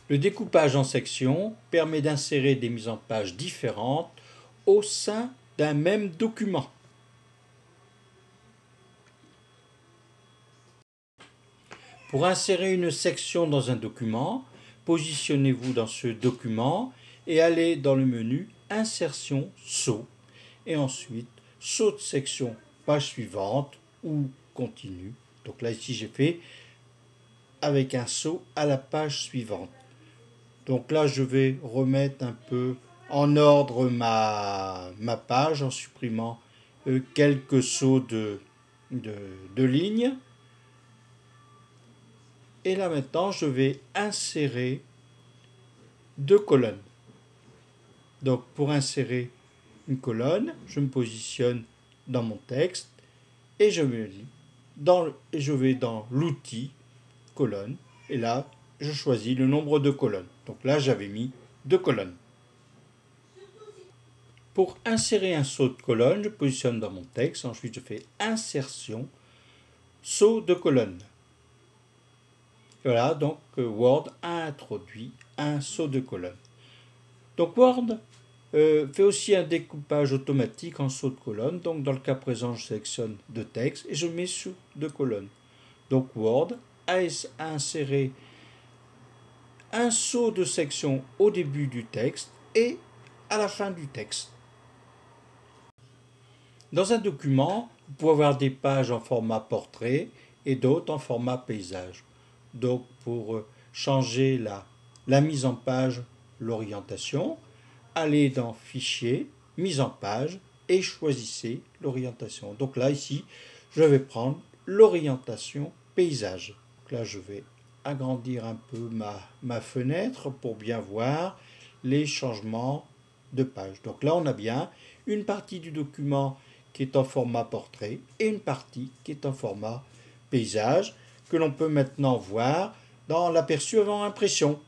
Le découpage en sections permet d'insérer des mises en page différentes au sein d'un même document. Pour insérer une section dans un document, positionnez-vous dans ce document et allez dans le menu Insertion saut et ensuite saut de section page suivante ou continue. Donc là ici j'ai fait avec un saut à la page suivante. Donc là je vais remettre un peu en ordre ma page en supprimant quelques sauts de lignes. Et là maintenant, je vais insérer deux colonnes. Donc pour insérer une colonne, je me positionne dans mon texte et je vais dans l'outil colonne. Et là, je choisis le nombre de colonnes. Donc là, j'avais mis deux colonnes. Pour insérer un saut de colonne, je positionne dans mon texte. Ensuite, je fais insertion, saut de colonne. Voilà, donc Word a introduit un saut de colonne. Donc Word fait aussi un découpage automatique en saut de colonne. Donc dans le cas présent, je sélectionne deux textes et je mets sous deux colonnes. Donc Word a inséré un saut de section au début du texte et à la fin du texte. Dans un document, vous pouvez avoir des pages en format portrait et d'autres en format paysage. Donc pour changer la mise en page, l'orientation, allez dans Fichier, Mise en page et choisissez l'orientation. Donc là, ici, je vais prendre l'orientation paysage. Donc là, je vais agrandir un peu ma fenêtre pour bien voir les changements de page. Donc là, on a bien une partie du document qui est en format portrait et une partie qui est en format paysage que l'on peut maintenant voir dans l'aperçu avant impression.